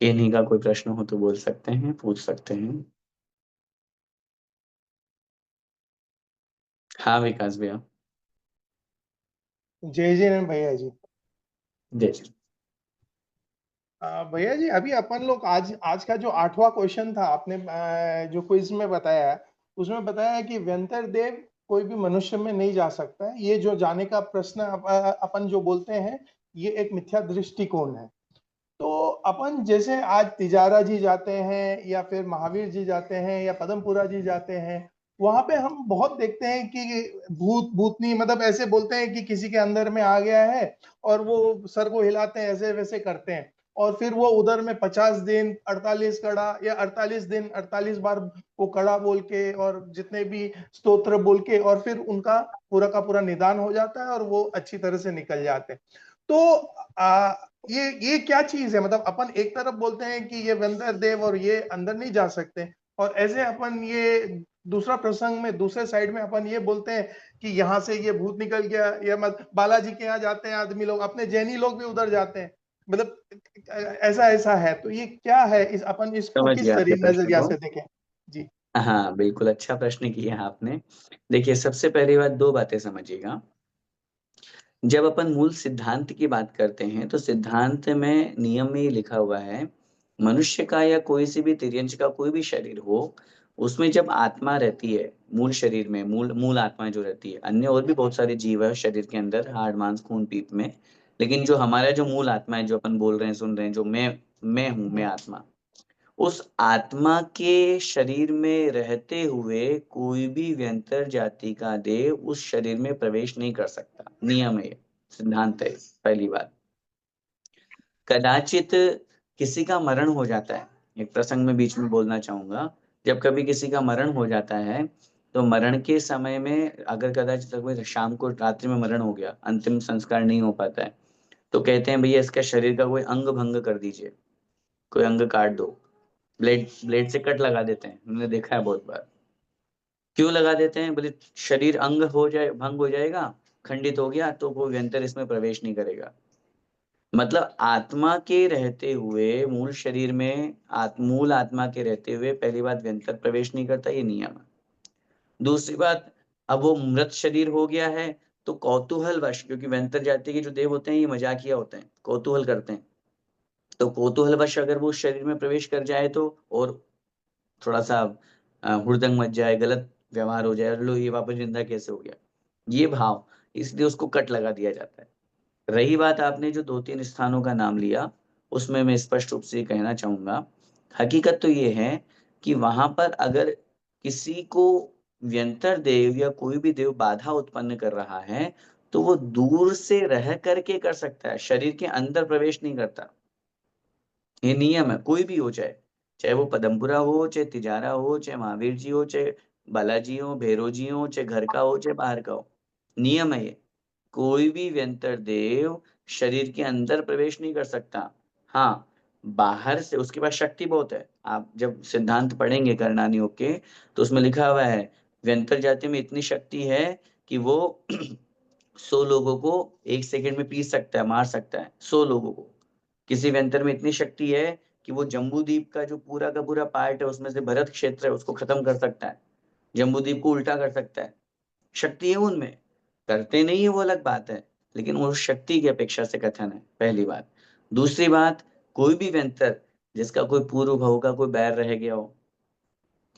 इन्हीं का कोई प्रश्न हो तो बोल सकते हैं, पूछ सकते हैं। हाँ विकास भैया। जय जय भैया जी। जय श्री। भैया जी, अभी अपन लोग आज आज का जो 8वां क्वेश्चन था, आपने जो क्विज में बताया है, उसमें बताया है कि व्यंतर देव कोई भी मनुष्य में नहीं जा सकता है। ये जो जाने का प्रश्न अपन जो बोलते हैं, ये एक मिथ्या दृष्टिकोण है। तो अपन जैसे आज तिजारा जी जाते हैं या फिर महावीर जी जाते हैं या पदमपुरा जी जाते हैं, वहां पे हम बहुत देखते हैं कि भूत भूतनी, मतलब ऐसे बोलते हैं कि किसी के अंदर में आ गया है, और वो सर को हिलाते हैं, ऐसे वैसे करते हैं, और फिर वो उधर में 50 दिन 48 कड़ा या 48 दिन 48 बार वो कड़ा बोल के और जितने भी स्तोत्र बोल के, और फिर उनका पूरा का पूरा निदान हो जाता है और वो अच्छी तरह से निकल जाते हैं। तो ये क्या चीज है? मतलब अपन एक तरफ बोलते हैं कि ये बंदर देव और ये अंदर नहीं जा सकते, और ऐसे अपन ये दूसरा प्रसंग में दूसरे साइड में अपन ये बोलते हैं कि यहाँ से ये भूत निकल गया, या मत बालाजी के यहाँ जाते हैं आदमी लोग, अपने जैनी लोग भी उधर जाते हैं। मतलब ऐसा ऐसा है, तो ये क्या है? इस अपन इसको समझ किस गया आपके तरीके प्रश्न नजरिया को। से देखें? जी। हाँ बिल्कुल, अच्छा प्रश्न किया है आपने। देखिए, सबसे पहली बात, दो बातें समझिएगा। जब अपन मूल सिद्धांत की बात करते हैं तो सिद्धांत में नियम में ये लिखा हुआ है, मनुष्य का या कोई से भी तिर्यंच का कोई भी शरीर हो, उसमें जब आत्मा रहती है, मूल शरीर में मूल मूल आत्मा जो रहती है, अन्य और भी बहुत सारे जीव है शरीर के अंदर, हाड़ मांस खून पीप में, लेकिन जो हमारा जो मूल आत्मा है, जो अपन बोल रहे हैं सुन रहे हैं, जो मैं हूँ, मैं आत्मा, उस आत्मा के शरीर में रहते हुए कोई भी व्यंतर जाति का देव उस शरीर में प्रवेश नहीं कर सकता। नियम है ये, सिद्धांत है। पहली बात, कदाचित किसी का मरण हो जाता है, एक प्रसंग में बीच में बोलना चाहूंगा, जब कभी किसी का मरण हो जाता है तो मरण के समय में अगर कदाचित कभी शाम को रात्रि में मरण हो गया, अंतिम संस्कार नहीं हो पाता है, तो कहते हैं भैया इसका शरीर का कोई अंग भंग कर दीजिए, कोई अंग काट दो। ब्लेड ब्लेड से कट लगा देते हैं, मैंने देखा है बहुत बार। क्यों लगा देते हैं? बोले शरीर अंग हो जाए, भंग हो जाएगा, खंडित हो गया तो वो व्यंतर इसमें प्रवेश नहीं करेगा। मतलब आत्मा के रहते हुए मूल शरीर में मूल आत्मा के रहते हुए पहली बात व्यंतर प्रवेश नहीं करता, ये नियम है। दूसरी बात, अब वो मृत शरीर हो गया है तो कौतूहल वश, क्योंकि व्यंतर जाति के जो देव होते हैं ये मजाकिया होते हैं, कौतूहल करते हैं, तो कौतूहल वश अगर वो शरीर में प्रवेश कर जाए तो, और थोड़ा सा हुड़दंग मच जाए, गलत व्यवहार हो जाए, लो ये वापस जिंदा कैसे हो गया, ये भाव, इसलिए उसको कट लगा दिया जाता है। रही बात आपने जो दो तीन स्थानों का नाम लिया, उसमें मैं स्पष्ट रूप से कहना चाहूंगा, हकीकत तो ये है कि वहां पर अगर किसी को व्यंतर देव या कोई भी देव बाधा उत्पन्न कर रहा है तो वो दूर से रह करके कर सकता है, शरीर के अंदर प्रवेश नहीं करता। ये नियम है, कोई भी हो, चाहे चाहे वो पदमपुरा हो, चाहे तिजारा हो, चाहे महावीर जी हो, चाहे बालाजी हो, भैरव जी हो, चाहे घर का हो, चाहे बाहर का हो, नियम है ये। कोई भी व्यंतर देव शरीर के अंदर प्रवेश नहीं कर सकता। हाँ, बाहर से उसके पास शक्ति बहुत है। आप जब सिद्धांत पढ़ेंगे करणानी के, तो उसमें लिखा हुआ है व्यंतर जाति में इतनी शक्ति है कि वो 100 लोगों को एक सेकंड में पीस सकता है, मार सकता है 100 लोगों को। किसी व्यंतर में इतनी शक्ति है कि वो जम्बू द्वीप का जो पूरा का पूरा पार्ट है, उसमें से भरत क्षेत्र है, उसको खत्म कर सकता है, जम्बू द्वीप को उल्टा कर सकता है। शक्ति है उनमें, करते नहीं है वो अलग बात है, लेकिन वो शक्ति की अपेक्षा से कथन है, पहली बात। दूसरी बात, कोई भी व्यंतर जिसका कोई पूर्व भव का कोई बैर रह गया हो,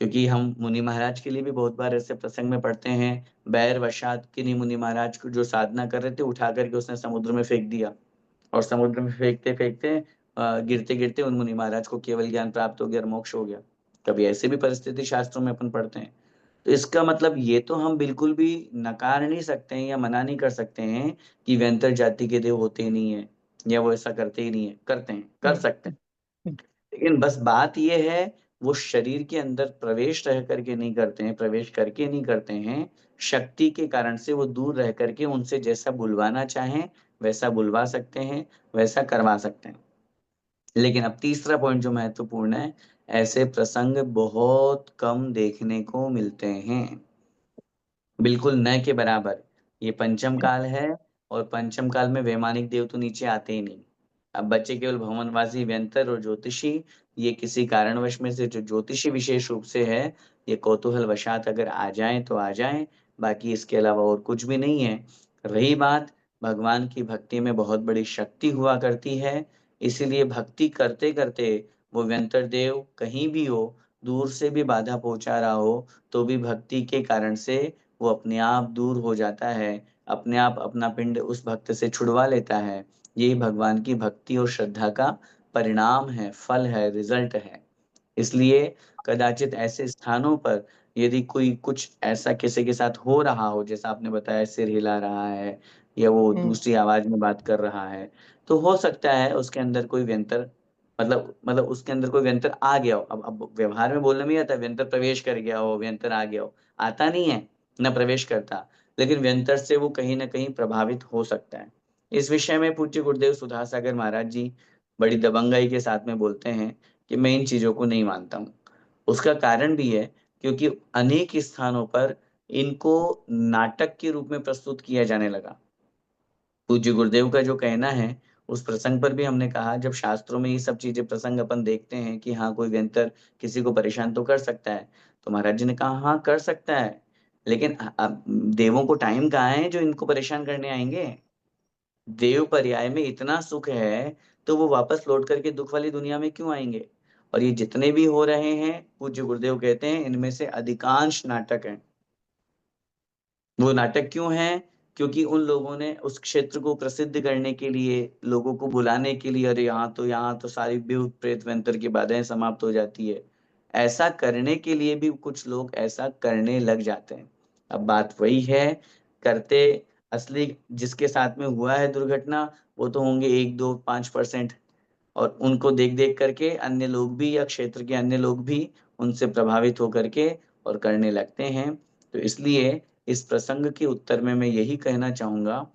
क्योंकि हम मुनि महाराज के लिए भी बहुत बार ऐसे प्रसंग में पढ़ते हैं, बैर वशात किन्हीं मुनि महाराज को जो साधना कर रहे थे उठा करके उसने समुद्र में फेंक दिया, और समुद्र में फेंकते फेंकते गिरते गिरते उन मुनि महाराज को केवल ज्ञान प्राप्त हो गया और मोक्ष हो गया। कभी ऐसे भी परिस्थिति शास्त्रों में अपन पढ़ते हैं। तो इसका मतलब ये तो हम बिल्कुल भी नकार नहीं सकते हैं या मना नहीं कर सकते हैं कि व्यंतर जाति के देव होते ही नहीं है, या वो ऐसा करते ही नहीं है, करते हैं, कर हम्म, सकते हैं। हम्म, लेकिन बस बात ये है, वो शरीर के अंदर प्रवेश रह करके नहीं करते हैं, प्रवेश करके नहीं करते हैं, शक्ति के कारण से वो दूर रह करके उनसे जैसा बुलवाना चाहें वैसा बुलवा सकते हैं, वैसा करवा सकते हैं। लेकिन अब तीसरा पॉइंट जो महत्वपूर्ण है, ऐसे प्रसंग बहुत कम देखने को मिलते हैं, बिल्कुल न के बराबर। ये पंचम काल है, और पंचम काल में वैमानिक देव तो नीचे आते ही नहीं। अब बच्चे केवल भवनवासी, व्यंतर और ज्योतिषी, ये किसी कारणवश में से जो ज्योतिषी विशेष रूप से है, ये कौतूहल वशात अगर आ जाएं तो आ जाएं, बाकी इसके अलावा और कुछ भी नहीं है। रही बात, भगवान की भक्ति में बहुत बड़ी शक्ति हुआ करती है, इसीलिए भक्ति करते करते वो व्यंतर देव कहीं भी हो, दूर से भी बाधा पहुंचा रहा हो, तो भी भक्ति के कारण से वो अपने आप दूर हो जाता है, अपने आप अपना पिंड उस भक्त से छुड़वा लेता है। ये भगवान की भक्ति और श्रद्धा का परिणाम है, फल है, रिजल्ट है। इसलिए कदाचित ऐसे स्थानों पर यदि कोई कुछ ऐसा किसी के साथ हो रहा हो, जैसा आपने बताया सिर हिला रहा है या वो दूसरी आवाज में बात कर रहा है, तो हो सकता है उसके अंदर कोई व्यंतर, मतलब उसके अंदर कोई व्यंतर आ गया हो। अब व्यवहार में बोलने में ही आता है व्यंतर प्रवेश कर गया हो, व्यंतर आ गया हो, आता नहीं है, न प्रवेश करता, लेकिन व्यंतर से वो कहीं ना कहीं प्रभावित हो सकता है। इस विषय में पूज्य गुरुदेव सुधा सागर महाराज जी बड़ी दबंगाई के साथ में बोलते हैं कि मैं इन चीजों को नहीं मानता हूँ। उसका कारण भी है क्योंकि अनेक स्थानों पर इनको नाटक के रूप में प्रस्तुत किया जाने लगा। पूज्य गुरुदेव का जो कहना है, उस प्रसंग पर भी हमने कहा, जब शास्त्रों में ये सब चीजें प्रसंग अपन देखते हैं कि हाँ कोई व्यंतर किसी को परेशान तो कर सकता है, तो महाराज जी ने कहा हाँ कर सकता है, लेकिन अब देवों को टाइम कहाँ है जो इनको परेशान करने आएंगे। देव पर्याय में इतना सुख है तो वो वापस लौट करके दुख वाली दुनिया में क्यों आएंगे। और ये जितने भी हो रहे हैं, पूज्य गुरुदेव कहते हैं इनमें से अधिकांश नाटक हैं। वो नाटक क्यों है? क्योंकि उन लोगों ने उस क्षेत्र को प्रसिद्ध करने के लिए, लोगों को बुलाने के लिए, अरे यहाँ तो सारी भूत प्रेत व्यंतर की बाधाएं समाप्त हो जाती है, ऐसा करने के लिए भी कुछ लोग ऐसा करने लग जाते हैं। अब बात वही है, करते असली जिसके साथ में हुआ है दुर्घटना, वो तो होंगे 1, 2, 5%, और उनको देख देख करके अन्य लोग भी या क्षेत्र के अन्य लोग भी उनसे प्रभावित होकर के और करने लगते हैं। तो इसलिए इस प्रसंग के उत्तर में मैं यही कहना चाहूंगा,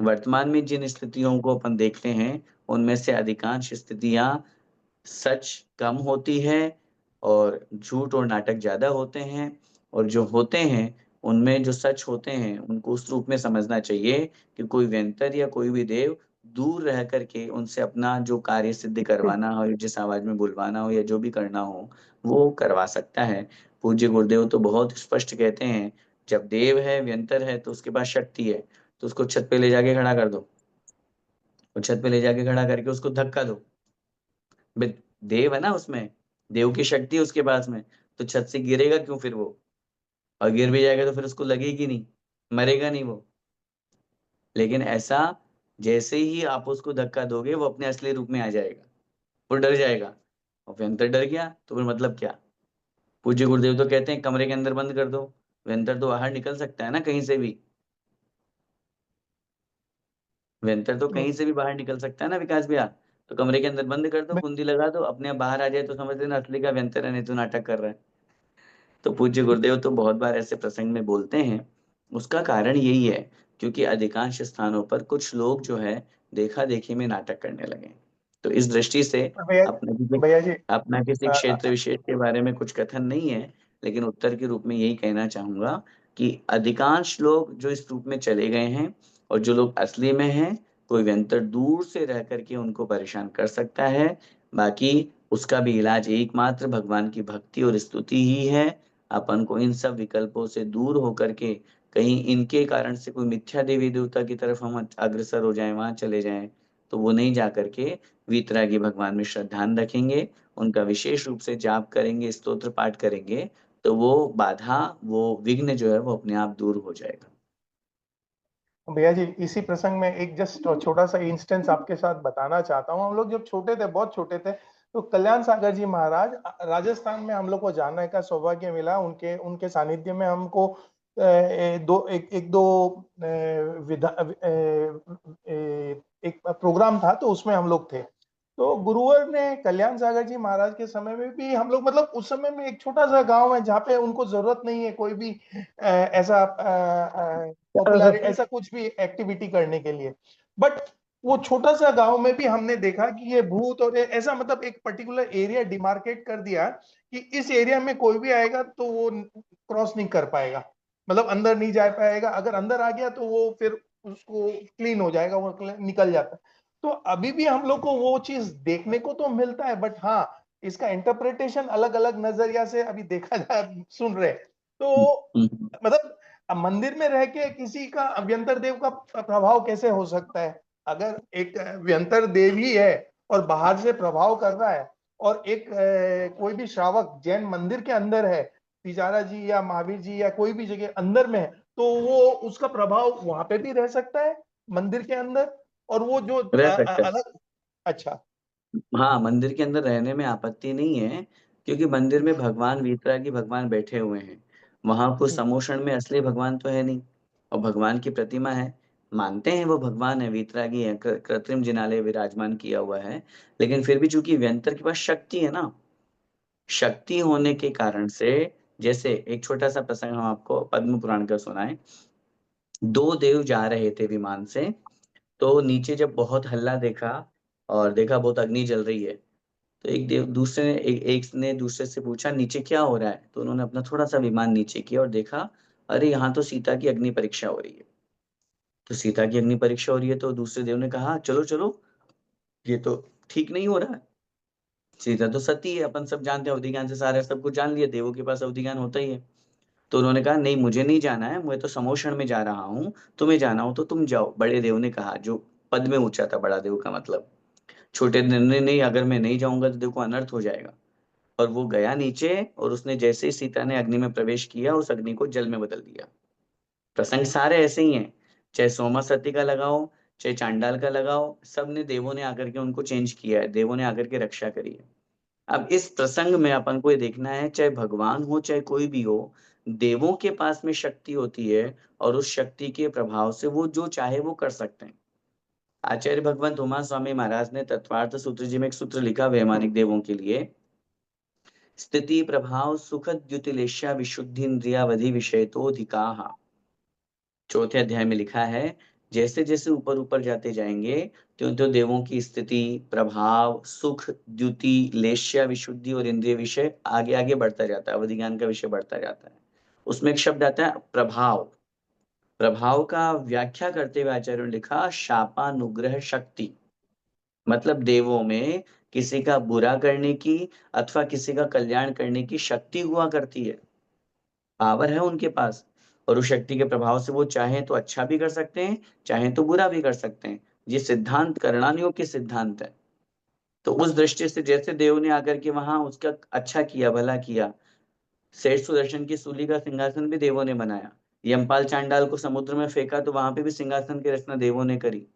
वर्तमान में जिन स्थितियों को अपन देखते हैं, उनमें से अधिकांश स्थितियां सच कम होती है और झूठ और नाटक ज्यादा होते हैं। और जो होते हैं उनमें जो सच होते हैं उनको उस रूप में समझना चाहिए कि कोई व्यंतर या कोई भी देव दूर रह करके उनसे अपना जो कार्य सिद्ध करवाना हो, जिस आवाज में बुलवाना हो या जो भी करना हो, वो करवा सकता है। पूज्य गुरुदेव तो बहुत स्पष्ट कहते हैं, जब देव है, व्यंतर है, तो उसके पास शक्ति है, तो उसको छत पे ले जाके खड़ा कर दो, और छत पे ले जाके खड़ा करके उसको धक्का दो। देव है ना उसमें, देव की शक्ति है उसके पास में, तो छत से गिरेगा क्यों फिर वो? और गिर भी जाएगा तो फिर उसको लगेगी नहीं, मरेगा नहीं वो। लेकिन ऐसा, जैसे ही आप उसको धक्का दोगे वो अपने असली रूप में आ जाएगा, वो डर जाएगा। और व्यंतर डर गया तो फिर मतलब क्या? पूज्य गुरुदेव तो कहते हैं कमरे के अंदर बंद कर दो, व्यंतर तो बाहर निकल सकता है ना कहीं से भी, व्यंतर तो कहीं से भी बाहर निकल सकता है ना विकास भैया। तो कमरे के अंदर बंद कर दो, कुंडी लगा दो, अपने आप बाहर आ जाए तो समझ लेना असली का व्यंतर है, नहीं तो नाटक कर रहा है। तो पूज्य गुरुदेव तो बहुत बार ऐसे प्रसंग में बोलते हैं। उसका कारण यही है, क्योंकि अधिकांश स्थानों पर कुछ लोग जो है देखा देखी में नाटक करने लगे। तो इस दृष्टि से भैया भैया जी अपना किसी क्षेत्र विशेष के बारे में कुछ कथन नहीं है, लेकिन उत्तर के रूप में यही कहना चाहूंगा कि अधिकांश लोग जो इस रूप में चले गए हैं, और जो लोग असली में हैं, कोई व्यंतर दूर से रह करके उनको परेशान कर सकता है। बाकी उसका भी इलाज एकमात्र भगवान की भक्ति और स्तुति ही है। अपन को इन सब विकल्पों से दूर होकर के कहीं इनके कारण से कोई मिथ्या देवी देवता की तरफ हम अग्रसर हो जाएं, वहां चले जाएं, तो वो नहीं जा करके वीतरागी भगवान में श्रद्धान रखेंगे, उनका विशेष रूप से जाप करेंगे, स्तोत्र पाठ करेंगे, तो वो बाधा, वो विघ्न जो है वो अपने आप दूर हो जाएगा। भैया जी, इसी प्रसंग में एक जस्ट छोटा सा इंस्टेंस आपके साथ बताना चाहता हूँ। हम लोग जब छोटे थे, बहुत छोटे थे, तो कल्याण सागर जी महाराज राजस्थान में हम लोग को जानने का सौभाग्य मिला। उनके उनके सानिध्य में हमको एक दो एक प्रोग्राम था, तो उसमें हम लोग थे। तो गुरुवर ने कल्याण सागर जी महाराज के समय में भी हम लोग, मतलब उस समय में एक छोटा सा गांव है जहाँ पे उनको जरूरत नहीं है कोई भी ऐसा पॉपुलर ऐसा कुछ भी एक्टिविटी करने के लिए। बट वो छोटा सा गांव में भी हमने देखा कि ये भूत और ऐसा, मतलब एक पर्टिकुलर एरिया डिमार्केट कर दिया कि इस एरिया में कोई भी आएगा तो वो क्रॉस नहीं कर पाएगा, मतलब अंदर नहीं जा पाएगा। अगर अंदर आ गया तो वो फिर उसको क्लीन हो जाएगा, वो निकल जाता है। तो अभी भी हम लोग को वो चीज देखने को तो मिलता है, बट हाँ, इसका इंटरप्रिटेशन अलग अलग नजरिया से अभी देखा जा सुन रहे। तो हम्म। मतलब अब मंदिर में रह के किसी का अभ्यंतर देव का प्रभाव कैसे हो सकता है? अगर एक अभ्यंतर देव ही है और बाहर से प्रभाव कर रहा है, और एक कोई भी श्रावक जैन मंदिर के अंदर है, तिजारा जी या महावीर जी या कोई भी जगह अंदर में है, तो वो उसका प्रभाव वहां पे भी रह सकता है मंदिर के अंदर, और वो जो रह सकता है। अलग। अच्छा। हाँ, मंदिर के अंदर रहने में आपत्ति नहीं है, क्योंकि मंदिर में भगवान वीतरागी भगवान बैठे हुए हैं। वहां कुछ समोषण में असली भगवान तो है नहीं, और भगवान की प्रतिमा है। मानते हैं वो भगवान है, वीतरागी है, कृत्रिम जिनालय विराजमान किया हुआ है। लेकिन फिर भी चूंकि व्यंतर के पास शक्ति है ना, शक्ति होने के कारण से, जैसे एक छोटा सा प्रसंग हम आपको पद्म पुराण का सुनाएं। दो देव जा रहे थे विमान से, तो नीचे जब बहुत हल्ला देखा, और देखा बहुत अग्नि जल रही है, तो एक देव दूसरे ने एक ने दूसरे से पूछा नीचे क्या हो रहा है। तो उन्होंने अपना थोड़ा सा विमान नीचे किया और देखा, अरे यहाँ तो सीता की अग्नि परीक्षा हो रही है। तो सीता की अग्नि परीक्षा हो रही है, तो दूसरे देव ने कहा चलो चलो, ये तो ठीक नहीं हो रहा है। सीता तो सती है, अपन सब जानते हैं, अवधि ज्ञान से सारे सब कुछ जान लिया, देवों के पास अवधि ज्ञान होता ही है। तो उन्होंने कहा नहीं, मुझे नहीं जाना है, मैं तो समोषण में जा रहा हूँ, तुम्हें जाना हो तो तुम जाओ। बड़े देव ने कहा, जो पद में ऊंचा था, बड़ा देव का मतलब। छोटे देव ने नहीं, अगर मैं नहीं जाऊंगा तो देखो अनर्थ हो जाएगा। और वो गया नीचे, और उसने जैसे ही सीता ने अग्नि में प्रवेश किया, उस अग्नि को जल में बदल दिया। प्रसंग सारे ऐसे ही हैं, चाहे सोमा सती का लगाओ, चाहे चांडाल का लगाओ, सब ने देवों ने आकर के उनको चेंज किया है, देवों ने आकर के रक्षा करी है। अब इस प्रसंग में अपन को ये देखना है, चाहे भगवान हो चाहे कोई भी हो, देवों के पास में शक्ति होती है, और उस शक्ति के प्रभाव से वो जो चाहे वो कर सकते हैं। आचार्य भगवंत उमा स्वामी महाराज ने तत्वार्थ सूत्र जी में एक सूत्र लिखा वैमानिक देवों के लिए। स्थिति प्रभाव सुखद द्युतिलेश्या विशुद्धि इंद्रियावधि विषय तो अधिकाः। चौथे अध्याय में लिखा है, जैसे जैसे ऊपर ऊपर जाते जाएंगे, त्यों त्यों देवों की स्थिति, प्रभाव, सुख, द्युति, लेश्या, विशुद्धि और इंद्रिय विषय आगे आगे बढ़ता जाता है, अवधि ज्ञान का विषय बढ़ता जाता है। उसमें एक शब्द आता है प्रभाव। प्रभाव का व्याख्या करते हुए आचार्यों ने लिखा शापानुग्रह शक्ति। मतलब देवों में किसी का बुरा करने की अथवा किसी का कल्याण करने की शक्ति हुआ करती है, पावर है उनके पास। और उस शक्ति के प्रभाव से वो चाहे तो अच्छा भी कर सकते हैं, चाहे तो बुरा भी कर सकते हैं। ये सिद्धांत करणानियों के सिद्धांत है। तो उस दृष्टि से जैसे देव ने आकर के वहां उसका अच्छा किया, भला किया। सेठ सुदर्शन की सूली का सिंहासन भी देवों ने बनाया। यमपाल चांडाल को समुद्र में फेंका, तो वहां पे भी सिंहासन की रचना देवों ने करी।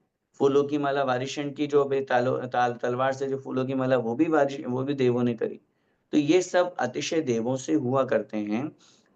फूलों की माला वारिशण की, जो अभी तलवार से जो फूलों की माला, वो भी देवों ने करी। तो ये सब अतिशय देवों से हुआ करते हैं।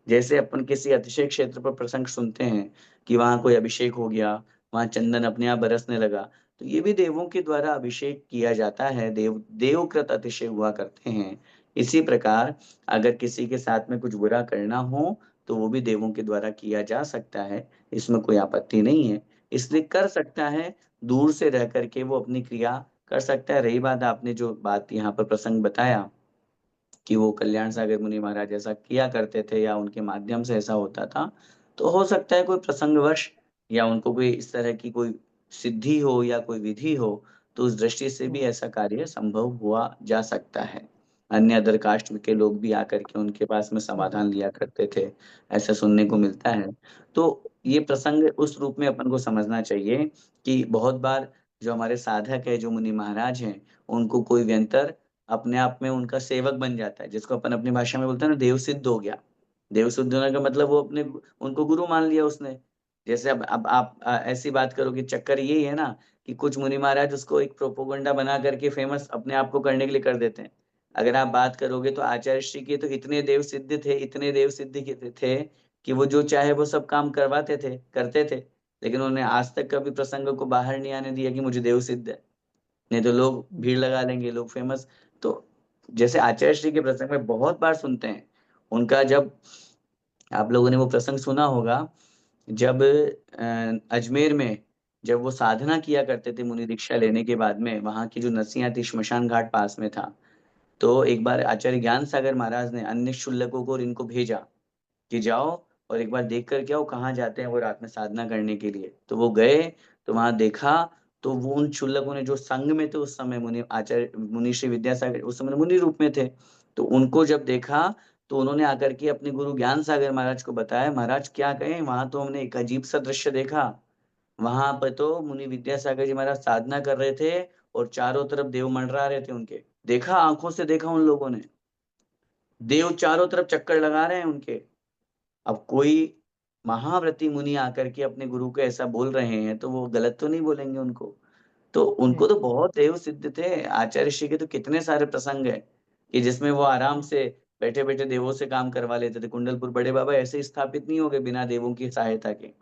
जैसे अपन किसी अतिशय क्षेत्र पर प्रसंग सुनते हैं कि वहां कोई अभिषेक हो गया, वहां चंदन अपने आप बरसने लगा, तो ये भी देवों के द्वारा अभिषेक किया जाता है, देवकृत अतिशय हुआ करते हैं। इसी प्रकार अगर किसी के साथ में कुछ बुरा करना हो, तो वो भी देवों के द्वारा किया जा सकता है, इसमें कोई आपत्ति नहीं है। इसलिए कर सकता है, दूर से रह करके वो अपनी क्रिया कर सकता है। रही बात, आपने जो बात यहाँ पर प्रसंग बताया कि वो कल्याण सागर मुनि महाराज ऐसा किया करते थे, या उनके माध्यम से ऐसा होता था, तो हो सकता है कोई प्रसंगवश, या उनको कोई इस तरह की कोई सिद्धि हो या कोई विधि हो, तो उस दृष्टि से भी ऐसा कार्य संभव हुआ जा सकता है। अन्य अदर कास्ट के लोग भी आकर के उनके पास में समाधान लिया करते थे, ऐसा सुनने को मिलता है। तो ये प्रसंग उस रूप में अपन को समझना चाहिए कि बहुत बार जो हमारे साधक है, जो मुनि महाराज हैं, उनको कोई व्यंतर अपने आप में उनका सेवक बन जाता है, जिसको अपन अपनी भाषा में बोलते हैं ना, देव सिद्ध हो गया। देव सिद्ध होने का मतलब वो अपने उनको गुरु मान लिया उसने। जैसे अब आप ऐसी बात करो कि चक्कर यही है ना, कि कुछ मुनि महाराज उसको एक प्रोपोगंडा बना करके फेमस अपने आप को करने के लिए कर देते हैं। अगर आप बात करोगे तो आचार्य श्री के तो इतने देव सिद्ध थे, इतने देव सिद्ध थे, कि वो जो चाहे वो सब काम करवाते थे, करते थे। लेकिन उन्होंने आज तक कभी प्रसंग को बाहर नहीं आने दिया कि मुझे देव सिद्ध है। नहीं तो लोग भीड़ लगा लेंगे, लोग फेमस। तो जैसे आचार्य श्री के प्रसंग में बहुत बार सुनते हैं उनका, जब आप लोगों ने वो प्रसंग सुना होगा, जब अजमेर में जब वो साधना किया करते थे मुनि दीक्षा लेने के बाद में, वहां की जो नसियां थी, श्मशान घाट पास में था। तो एक बार आचार्य ज्ञान सागर महाराज ने अन्य शुल्लकों को और इनको भेजा कि जाओ और एक बार देख कर के आओ, कहाँ जाते हैं वो रात में साधना करने के लिए। तो वो गए, तो वहां देखा, तो वो उन क्षुल्लकों ने जो संघ में थे उस समय, मुनि आचार्य मुनि श्री विद्यासागर उस समय मुनि रूप में थे, तो उनको जब देखा तो उन्होंने आकर के अपने गुरु ज्ञान सागर महाराज को बताया, महाराज क्या कहें, वहां तो हमने एक अजीब सा दृश्य देखा। वहां पर तो मुनि विद्यासागर जी महाराज साधना कर रहे थे और चारों तरफ देव मंडरा रहे थे उनके। देखा, आंखों से देखा उन लोगों ने, देव चारों तरफ चक्कर लगा रहे हैं उनके। अब कोई महाव्रती मुनि आकर के अपने गुरु को ऐसा बोल रहे हैं तो वो गलत तो नहीं बोलेंगे उनको। तो उनको हम्म, तो बहुत देव सिद्ध थे। आचार्य ऋषि के तो कितने सारे प्रसंग है कि जिसमें वो आराम से बैठे बैठे देवों से काम करवा लेते थे। कुंडलपुर बड़े बाबा ऐसे स्थापित नहीं हो गए बिना देवों की सहायता के।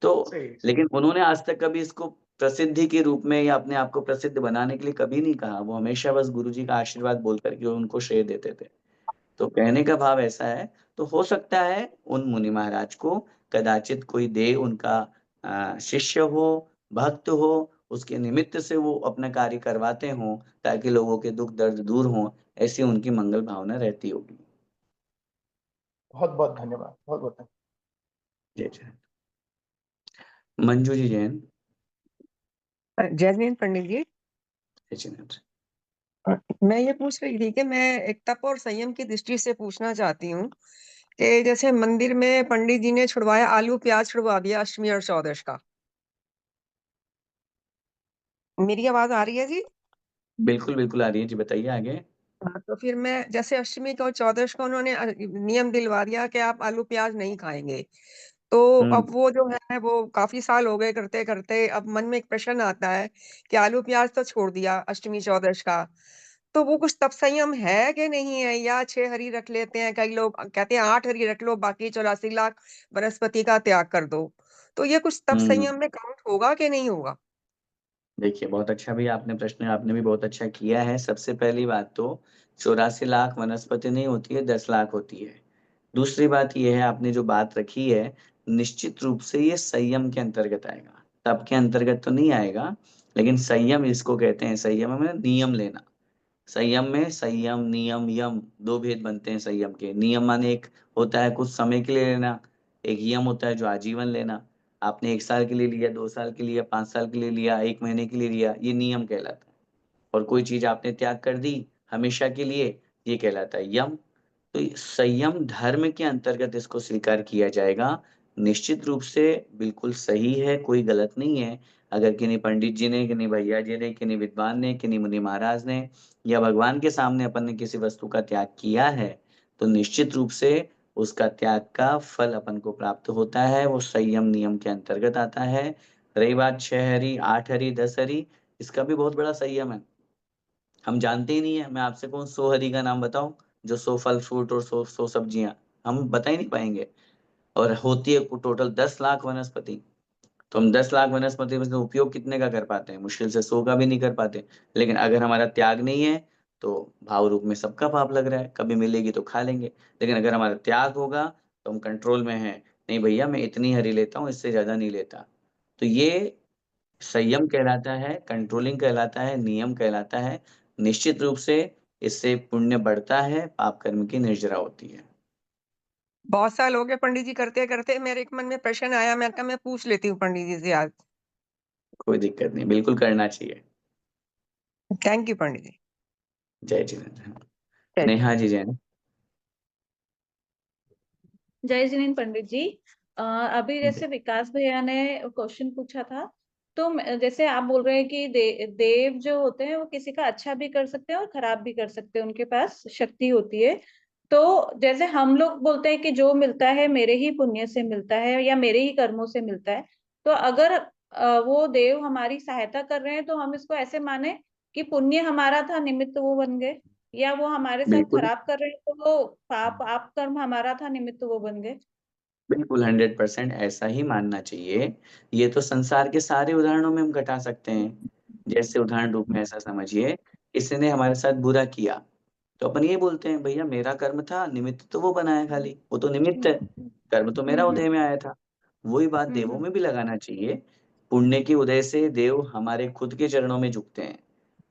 तो सही सही। लेकिन उन्होंने आज तक कभी इसको प्रसिद्धि के रूप में या अपने आप को प्रसिद्ध बनाने के लिए कभी नहीं कहा। वो हमेशा बस गुरु जी का आशीर्वाद बोल करके उनको श्रेय देते थे। तो कहने का भाव ऐसा है, तो हो सकता है उन मुनि महाराज को कदाचित कोई देव उनका शिष्य हो, भक्त हो, उसके निमित्त से वो अपना कार्य करवाते हो ताकि लोगों के दुख दर्द दूर हो, ऐसी उनकी मंगल भावना रहती होगी। बहुत बहुत धन्यवाद, बहुत बहुत धन्यवाद। जय जय। मंजू जी जैन। जैस्मीन पंडित जी, जय जैन। मैं ये पूछ रही थी कि मैं एक तप और संयम की दृष्टि से पूछना चाहती हूँ कि जैसे मंदिर में पंडित जी ने छुड़वाया, आलू प्याज छुड़वा दिया अष्टमी और चौदश का। मेरी आवाज आ रही है जी? बिल्कुल बिल्कुल आ रही है जी, बताइए आगे। हाँ, तो फिर मैं जैसे अष्टमी को और चौदश को उन्होंने नियम दिलवा दिया कि आप आलू प्याज नहीं खाएंगे। तो हम्म अब वो जो है वो काफी साल हो गए करते करते, अब मन में एक प्रश्न आता है कि आलू प्याज तो छोड़ दिया अष्टमी चौदश का, तो वो कुछ तप संयम है कि नहीं है, या 6 हरी रख लेते हैं? कई लोग कहते हैं 8 हरी रख लो, बाकी 84 लाख वनस्पति का त्याग कर दो। तो ये कुछ तप हम्म। संयम में काउंट होगा कि नहीं होगा? देखिए, बहुत अच्छा भी आपने प्रश्न आपने भी बहुत अच्छा किया है। सबसे पहली बात तो 84 लाख वनस्पति नहीं होती है, 10 लाख होती है। दूसरी बात यह है, आपने जो बात रखी है, निश्चित रूप से ये संयम के अंतर्गत आएगा, तप के अंतर्गत तो नहीं आएगा। लेकिन संयम इसको कहते हैं, संयम में नियम लेना। संयम में संयम नियम यम दो भेद बनते हैं संयम के। नियम माने एक होता है कुछ समय के लिए लेना, एक यम होता है जो आजीवन लेना। आपने 1 साल के लिए लिया, 2 साल के लिए, 5 साल के लिए लिया, 1 महीने के लिए लिया, ये नियम कहलाता है। और कोई चीज आपने त्याग कर दी हमेशा के लिए, ये कहलाता है यम। तो संयम धर्म के अंतर्गत इसको स्वीकार किया जाएगा। निश्चित रूप से बिल्कुल सही है, कोई गलत नहीं है। अगर किन्हीं पंडित जी ने, किन्हीं भैया जी ने, किन्हीं विद्वान ने, किन्हीं मुनि महाराज ने या भगवान के सामने अपन ने किसी वस्तु का त्याग किया है, तो निश्चित रूप से उसका त्याग का फल अपन को प्राप्त होता है। वो संयम नियम के अंतर्गत आता है। रही बात 6 हरी 8 हरी 10 हरी, इसका भी बहुत बड़ा संयम है। हम जानते ही नहीं है। मैं आपसे कहूँ 100 हरी का नाम बताओ, जो 100 फल फ्रूट और 100 सब्जियां, हम बता ही नहीं पाएंगे। और होती है टोटल 10 लाख वनस्पति। तो हम 10 लाख वनस्पति में से उपयोग कितने का कर पाते हैं? मुश्किल से 100 का भी नहीं कर पाते। लेकिन अगर हमारा त्याग नहीं है तो भाव रूप में सबका पाप लग रहा है, कभी मिलेगी तो खा लेंगे। लेकिन अगर हमारा त्याग होगा तो हम कंट्रोल में हैं, नहीं भैया मैं इतनी हरी लेता हूँ, इससे ज्यादा नहीं लेता। तो ये संयम कहलाता है, कंट्रोलिंग कहलाता है, नियम कहलाता है। निश्चित रूप से इससे पुण्य बढ़ता है, पाप कर्म की निर्जरा होती है। बहुत साल हो गए पंडित जी करते करते, मेरे एक मन में प्रश्न आया, मैं कहा मैं पूछ लेती हूँ पंडित जी से आज। कोई दिक्कत नहीं, बिल्कुल करना चाहिए। थैंक यू पंडित जी। जय जिनेन्द्र। जय नेहा जी जैन। जय जिनेन्द्र पंडित जी। अभी जैसे विकास भैया ने क्वेश्चन पूछा था, तो जैसे आप बोल रहे हैं कि देव जो होते हैं वो किसी का अच्छा भी कर सकते हैं और खराब भी कर सकते हैं, उनके पास शक्ति होती है। तो जैसे हम लोग बोलते हैं कि जो मिलता है मेरे ही पुण्य से मिलता है या मेरे ही कर्मों से मिलता है, तो अगर वो देव हमारी सहायता कर रहे हैं तो हम इसको ऐसे माने कि पुण्य हमारा था, निमित्त वो बन गए, या वो हमारे साथ बिल्कुल खराब कर रहे हैं तो वो पाप आप कर्म हमारा था, निमित्त वो बन गए। बिल्कुल 100% ऐसा ही मानना चाहिए। ये तो संसार के सारे उदाहरणों में हम घटा सकते हैं। जैसे उदाहरण रूप में ऐसा समझिए, किसी ने हमारे साथ बुरा किया तो अपन ये बोलते हैं भैया मेरा कर्म था, निमित्त तो वो बनाया, खाली वो तो निमित्त है, हम्म कर्म तो मेरा हम्म उदय में आया था। वही बात देवों हम्म में भी लगाना चाहिए। पुण्य के उदय से देव हमारे खुद के चरणों में झुकते हैं।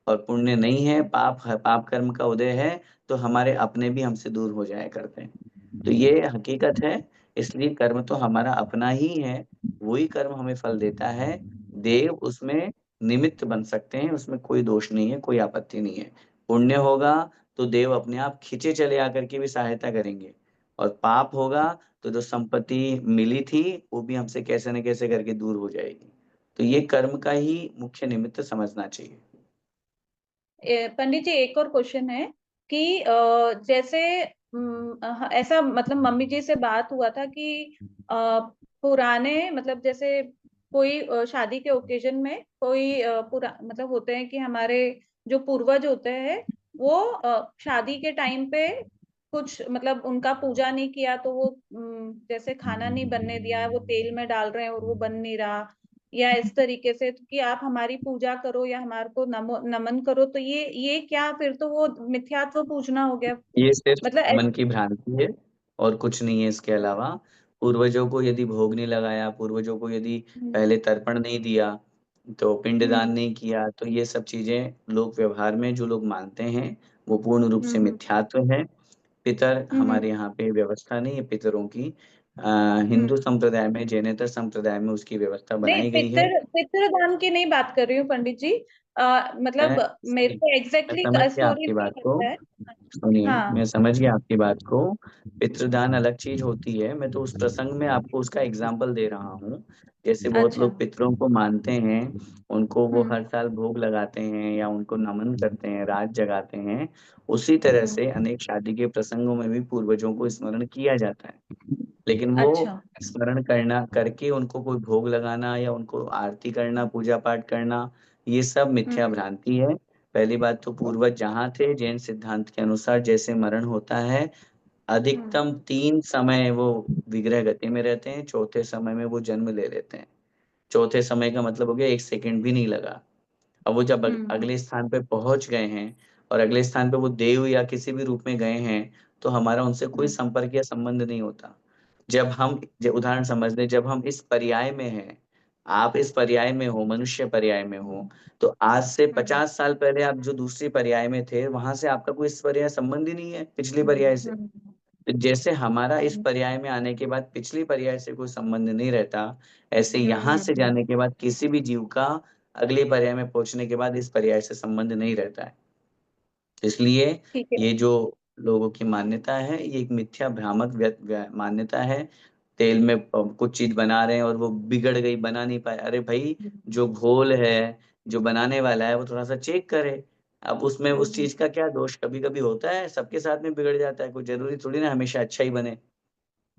और पुण्य नहीं है, पाप है, पाप कर्म का उदय है, तो हमारे अपने भी हमसे दूर हो जाया करते हैं। तो ये हकीकत है। इसलिए कर्म तो हमारा अपना ही है, वही कर्म हमें फल देता है। देव उसमें निमित्त बन सकते हैं, उसमें कोई दोष नहीं है, कोई आपत्ति नहीं है। पुण्य होगा तो देव अपने आप खींचे चले आकर के भी सहायता करेंगे, और पाप होगा तो जो संपत्ति मिली थी वो भी हमसे कैसे न कैसे करके दूर हो जाएगी। तो ये कर्म का ही मुख्य निमित्त समझना चाहिए। पंडित जी एक और क्वेश्चन है कि जैसे ऐसा मतलब मम्मी जी से बात हुआ था कि पुराने मतलब जैसे कोई शादी के ओकेजन में कोई मतलब होते हैं कि हमारे जो पूर्वज होते हैं वो शादी के टाइम पे कुछ मतलब उनका पूजा नहीं किया तो वो जैसे खाना नहीं बनने दिया, वो तेल में डाल रहे हैं और वो बन नहीं रहा, या इस तरीके से कि आप हमारी पूजा करो या हमारे को नमन करो, तो ये क्या फिर तो वो मिथ्यात्व पूजना हो गया। ये सिर्फ मतलब मन की भ्रांति है और कुछ नहीं है इसके अलावा। पूर्वजों को यदि भोग नहीं लगाया, पूर्वजों को यदि हम्म पहले तर्पण नहीं दिया, तो पिंडदान हम्म नहीं किया, तो ये सब चीजें लोक व्यवहार में जो लोग मानते हैं वो पूर्ण रूप से हम्म मिथ्यात्व है। पितर हम्म हमारे यहाँ पे व्यवस्था नहीं है पितरों की। हिंदू हम्म संप्रदाय में, जैनेतर संप्रदाय में उसकी व्यवस्था नहीं, बनाई गई है। पितृदान की नहीं बात कर रही हूँ पंडित जी। मैं मतलब मेरे को मैं एग्जैक्टली समझ गया स्टोरी आपकी बात नहीं को। पता है। सुनिए, हाँ। मैं समझ गया आपकी बात को। पितृदान अलग चीज होती है, मैं तो उस प्रसंग में आपको उसका एग्जाम्पल दे रहा हूँ। जैसे बहुत अच्छा। लोग पितरों को मानते हैं, उनको वो हम्म हर साल भोग लगाते हैं या उनको नमन करते हैं, रात जगाते हैं। उसी तरह हम्म से अनेक शादी के प्रसंगों में भी पूर्वजों को स्मरण किया जाता है, लेकिन वो अच्छा। स्मरण करना करके उनको कोई भोग लगाना या उनको आरती करना, पूजा पाठ करना, ये सब मिथ्या हम्म भ्रांति है। पहली बात तो पूर्वज जहाँ थे, जैन सिद्धांत के अनुसार जैसे मरण होता है, हम्म अधिकतम 3 समय वो विग्रह गति में रहते हैं, चौथे समय में वो जन्म ले लेते हैं। चौथे समय का मतलब हो गया 1 सेकंड भी नहीं लगा। अब वो जब हम्म अगले स्थान पे पहुंच गए हैं और अगले स्थान पे वो देव या किसी भी रूप में गए हैं, तो हमारा उनसे कोई हम्म संपर्क या संबंध नहीं होता। जब हम उदाहरण समझ लें, जब हम इस पर्याय में हैं, आप इस पर्याय में हो, मनुष्य पर्याय में हो, तो आज से हम्म 50 साल पहले आप जो दूसरी पर्याय में थे, वहां से आपका कोई इस पर्याय संबंध ही नहीं है पिछली पर्याय से। हम्म तो जैसे हमारा इस हम्म पर्याय में आने के बाद पिछली पर्याय से कोई संबंध नहीं रहता, ऐसे यहाँ से हम्म, जाने के बाद किसी भी जीव का अगले पर्याय में पहुंचने के बाद इस पर्याय से संबंध नहीं रहता है। इसलिए ठीक है। ये जो लोगों की मान्यता है, ये एक मिथ्या भ्रामक मान्यता है। तेल में कुछ चीज बना रहे हैं और वो बिगड़ गई, बना नहीं पाए, अरे भाई, जो घोल है, जो बनाने वाला है वो थोड़ा सा चेक करे। अब उसमें उस हम्म चीज का क्या दोष, कभी कभी होता है, सबके साथ में बिगड़ जाता है, कोई जरूरी थोड़ी ना हमेशा अच्छा ही बने।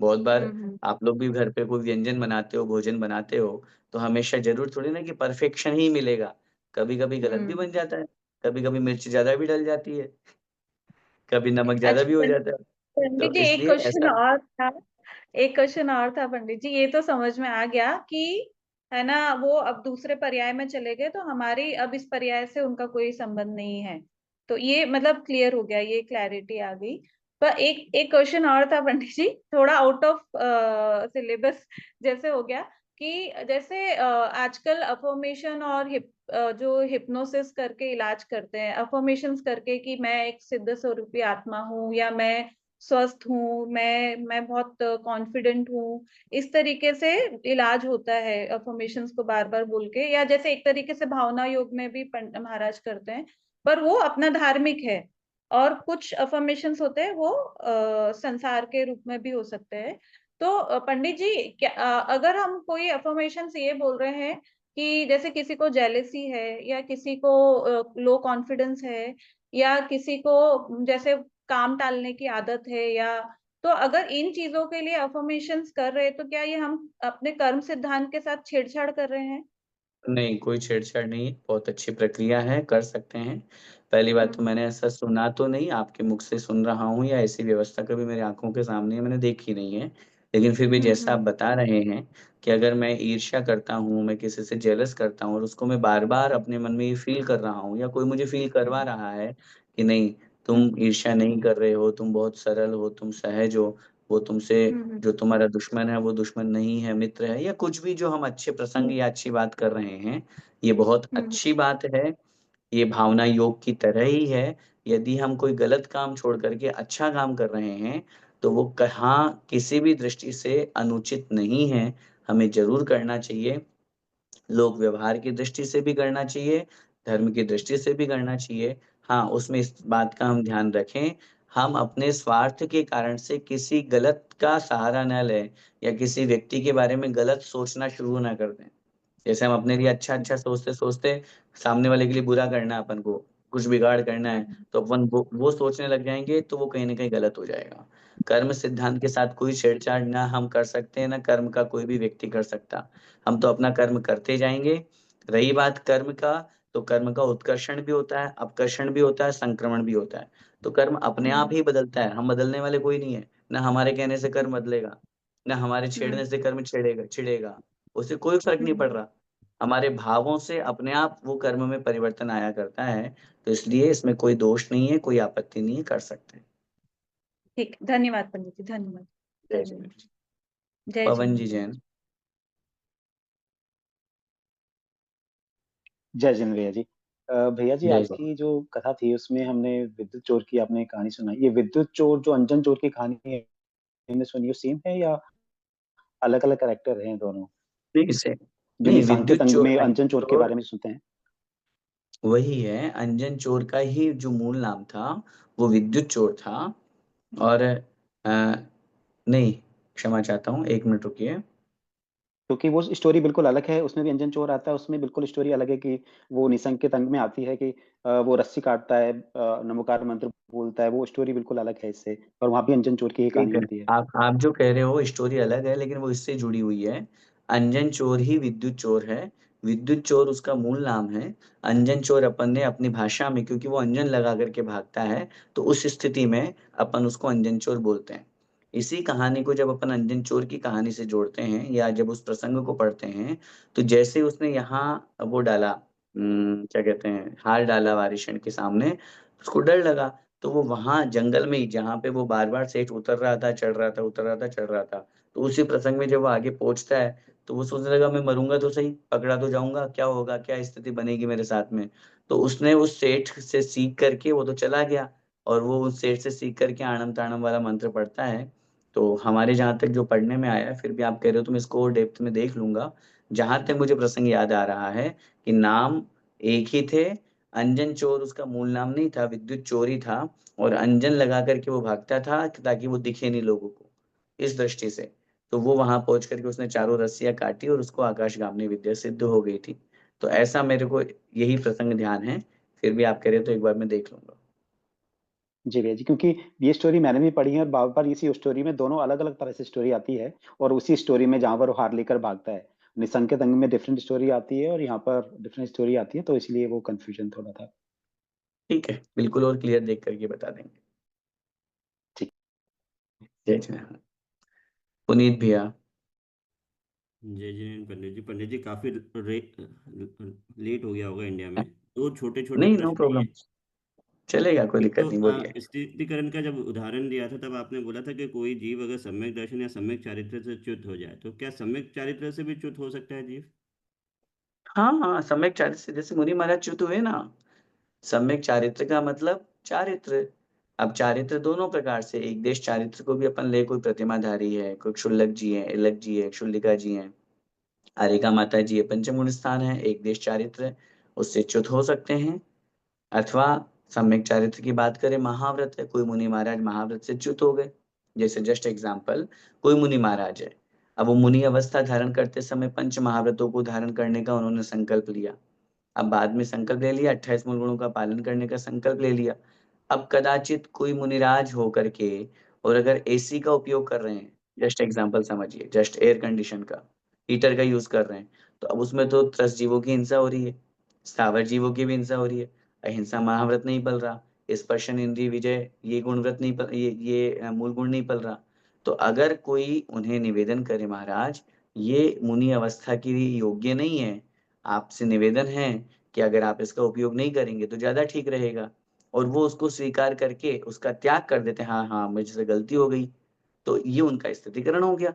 बहुत बार हम्म आप लोग भी घर पे कोई व्यंजन बनाते हो, भोजन बनाते हो, तो हमेशा जरूर थोड़ी ना कि परफेक्शन ही मिलेगा। कभी कभी गलत भी हम्म बन जाता है, कभी कभी मिर्च ज्यादा भी डल जाती है, कभी नमक ज्यादा अच्छा भी हो जाता है। पंडित तो जी एक इसलिए क्वेश्चन ऐसा और था। एक क्वेश्चन और था पंडित जी, ये तो समझ में आ गया कि है ना, वो अब दूसरे पर्याय में चले गए तो हमारी अब इस पर्याय से उनका कोई संबंध नहीं है, तो ये मतलब क्लियर हो गया, ये क्लैरिटी आ गई। पर एक एक क्वेश्चन और था पंडित जी, थोड़ा आउट ऑफ सिलेबस जैसे हो गया कि जैसे आजकल अफर्मेशन और जो हिप्नोसिस करके इलाज करते हैं, अफर्मेशंस करके कि मैं एक सिद्ध स्वरूपी आत्मा हूँ, या मैं स्वस्थ हूँ, मैं बहुत कॉन्फिडेंट हूँ, इस तरीके से इलाज होता है अफर्मेशंस को बार बार बोल के, या जैसे एक तरीके से भावना योग में भी महाराज करते हैं, पर वो अपना धार्मिक है। और कुछ अफर्मेशंस होते हैं वो संसार के रूप में भी हो सकते हैं। तो पंडित जी क्या अगर हम कोई अफर्मेशंस ये बोल रहे हैं कि जैसे किसी को जेलेसी है, या किसी को लो कॉन्फिडेंस है, या किसी को जैसे काम टालने की आदत है, या तो अगर इन चीजों के लिए अफर्मेशंस कर रहे हैं तो क्या ये हम अपने कर्म सिद्धांत के साथ छेड़छाड़ कर रहे हैं? नहीं, कोई छेड़छाड़ नहीं, बहुत अच्छी प्रक्रिया है, कर सकते हैं। पहली बात तो हम्म मैंने ऐसा सुना तो नहीं, आपके मुख से सुन रहा हूँ, या ऐसी व्यवस्था कभी मेरी आंखों के सामने मैंने देखी नहीं है। लेकिन फिर भी जैसा आप हम्म बता रहे हैं कि अगर मैं ईर्ष्या करता हूँ, मैं किसी से जेलस करता हूँ और उसको मैं बार बार अपने मन में ये फील कर रहा हूँ, या कोई मुझे फील करवा हम्म रहा है कि नहीं, तुम हम्म ईर्ष्या नहीं कर रहे हो, तुम बहुत सरल हो, तुम सहज हो, वो तुमसे, हम्म जो तुम्हारा दुश्मन है वो दुश्मन नहीं है, मित्र है, या कुछ भी जो हम अच्छे प्रसंग हम्म या अच्छी बात कर रहे हैं, ये बहुत हम्म अच्छी बात है। ये भावना योग की तरह ही है। यदि हम कोई गलत काम छोड़ करके अच्छा काम कर रहे हैं, तो वो कहाँ किसी भी दृष्टि से अनुचित नहीं है, हमें जरूर करना चाहिए। लोक व्यवहार की दृष्टि से भी करना चाहिए, धर्म की दृष्टि से भी करना चाहिए। हाँ, उसमें इस बात का हम ध्यान रखें, हम अपने स्वार्थ के कारण से किसी गलत का सहारा न लें या किसी व्यक्ति के बारे में गलत सोचना शुरू ना कर दें। जैसे हम अपने लिए अच्छा-अच्छा सोचते-सोचते सामने वाले के लिए बुरा करना है अपन को, कुछ बिगाड़ करना है, तो अपन वो सोचने लग जाएँगे तो वो कहीं न कहीं गलत हो जाएगा। कर्म सिद्धांत के साथ कोई छेड़छाड़ ना हम कर सकते हैं, ना कर्म का कोई भी व्यक्ति कर सकता। हम तो अपना कर्म करते जाएँगे। रही बात कर्म का, तो कर्म का उत्कर्षण भी होता है, अपकर्षण भी होता है, संक्रमण भी होता है। तो कर्म अपने आप ही बदलता है, हम बदलने वाले कोई नहीं है। ना हमारे कहने से कर्म बदलेगा, ना हमारे छेड़ने से कर्म छिड़ेगा। उससे कोई फ़र्क नहीं पड़ रहा। हमारे भावों से अपने आप वो कर्म में परिवर्तन आया करता है, तो इसलिए इसमें कोई दोष नहीं है, कोई आपत्ति नहीं है, कर सकते हैं। ठीक, धन्यवाद पंडित जी, धन्यवाद। जय जिनेंद्र। जय पवन जी जिनेंद्र। जैन। जय जिन भैया जी। भैया जी, जय आज की जो कथा थी उसमें हमने विद्युत चोर की आपने कहानी सुनाई। ये विद्युत चोर जो अंजन चोर की कहानी है हमने सुनी, वो सेम है या अलग अलग कैरेक्टर हैं दोनों? नहीं से जो नहीं, निसंकेत विद्युत अंग चोर में अंजन चोर के चोर बारे में सुनते हैं। वही है, अंजन चोर का ही जो मूल नाम था, वो विद्युत चोर था। और नहीं, क्षमा चाहता हूँ, 1 मिनट रुकिए। क्योंकि वो स्टोरी बिल्कुल अलग है, उसमें भी अंजन चोर आता है, उसमें बिल्कुल स्टोरी अलग है कि वो निसंकेत अंग में आती है कि वो रस्सी काटता है, नमोकार मंत्र बोलता है, वो स्टोरी बिल्कुल अलग है इससे। और वहाँ भी अंजन चोर की ही कहानी ठीक है, होती है। आप जो कह रहे हो स्टोरी अलग है, लेकिन वो इससे जुड़ी हुई है। अंजन चोर ही विद्युत चोर है। विद्युत चोर उसका मूल नाम है। अंजन चोर अपन ने अपनी भाषा में, क्योंकि वो अंजन लगा करके भागता है, तो उस स्थिति में अपन उसको अंजन चोर बोलते हैं। इसी कहानी को जब अपन अंजन चोर की कहानी से जोड़ते हैं या जब उस प्रसंग को पढ़ते हैं, तो जैसे उसने यहाँ वो डाला, क्या कहते हैं, हार डाला वारिशण के सामने, उसको डर लगा। तो वो वहाँ जंगल में ही, जहाँ पे वो बार-बार सेठ उतर रहा था, चढ़ रहा था, उतर रहा था, चढ़ रहा था। तो उसी प्रसंग में जब वो आगे पहुँचता है, तो वो सोचने लगा मैं मरूँगा तो सही, पकड़ा तो जाऊँगा, क्या होगा, क्या स्थिति बनेगी मेरे साथ में। तो उसने उस सेठ से सीख करके वो तो चला गया, और वो उस सेठ से सीख करके आणम-ताणम वाला मंत्र पढ़ता है। तो हमारे जहाँ तक जो पढ़ने में आया है, फिर भी आप कह रहे हो तो मैं इसको और डेप्थ में देख लूँगा। जहाँ तक मुझे प्रसंग याद आ रहा है कि नाम एक ही थे, अंजन चोर उसका मूल नाम नहीं था, विद्युत चोर ही था। और अंजन लगा करके वो भागता था ताकि वो दिखे नहीं लोगों को, इस दृष्टि से। तो वो वहाँ पहुँच करके उसने चारों रस्सियाँ काटी और उसको आकाशगामी विद्या सिद्ध हो गई थी। तो ऐसा मेरे को यही प्रसंग ध्यान है, फिर भी आप कह रहे हो तो एक बार मैं देख लूँगा। जी भैया जी, क्योंकि ये स्टोरी मैंने भी पढ़ी है और बार-बार इसी स्टोरी में दोनों अलग-अलग तरह से स्टोरी आती है। और उसी स्टोरी में जहाँ पर वो हार लेकर भागता है, निसंकेत अंग में डिफरेंट स्टोरी आती है और यहाँ पर डिफरेंट स्टोरी आती है, तो इसलिए वो कन्फ्यूजन थोड़ा था। ठीक है, बिल्कुल और क्लियर देख करके बता देंगे। ठीक। जय जय। पुनीत भैया। जय जिनेंद्र पंडित जी, काफी लेट हो गया होगा इंडिया में, तो छोटे छोटे नहीं, नो प्रश्न प्रॉब्लम, ये। चलेगा, कोई एक तो दिक्कत नहीं, बोलिए। स्थिरीकरण का जब उदाहरण दिया था, तब आपने बोला था कि कोई जीव अगर सम्यक दर्शन या सम्यक चारित्र से च्युत हो जाए, तो क्या सम्यक चारित्र से भी च्युत हो सकता है जीव? हाँ, हाँ, सम्यक चारित्र से जैसे मुनि महाराज च्युत हुए ना। सम्यक चारित्र का मतलब चारित्र। अब चारित्र दोनों प्रकार से, एक देश चारित्र को भी अपन ले, कोई प्रतिमाधारी है, कोई क्षुल्लक जी है, इलक जी है, क्षुल्लिका जी हैं, अरिका माता जी है, पंचम स्थान है, एक देश चारित्र, उससे च्युत हो सकते हैं। अथवा सम्यक चारित्र की बात करें, महाव्रत है, कोई मुनि महाराज महाव्रत से च्युत हो गए। जैसे जस्ट एग्जांपल, कोई मुनि महाराज है, अब वो मुनि अवस्था धारण करते समय पंच महाव्रतों को धारण करने का उन्होंने संकल्प लिया। अब बाद में संकल्प ले लिया, 28 मूल गुणों का पालन करने का संकल्प ले लिया। अब कदाचित कोई मुनिराज हो करके, और अगर एसी का उपयोग कर रहे हैं, जस्ट एग्जांपल समझिए, जस्ट एयर कंडीशन का, हीटर का यूज कर रहे हैं, तो अब उसमें तो 10 जीवों की हिंसा हो रही है, स्थावर जीवों की भी हिंसा हो रही है। अहिंसा महाव्रत नहीं पल रहा, स्पर्शन इंद्रिय विजय ये गुण व्रत नहीं पल, ये मूल गुण नहीं पल रहा। तो अगर कोई उन्हें निवेदन करे, महाराज ये मुनि अवस्था के लिए योग्य नहीं है, आपसे निवेदन है कि अगर आप इसका उपयोग नहीं करेंगे तो ज़्यादा ठीक रहेगा, और वो उसको स्वीकार करके उसका त्याग कर देते हैं, हाँ, हाँ, मुझसे गलती हो गई, तो ये उनका स्थितीकरण हो गया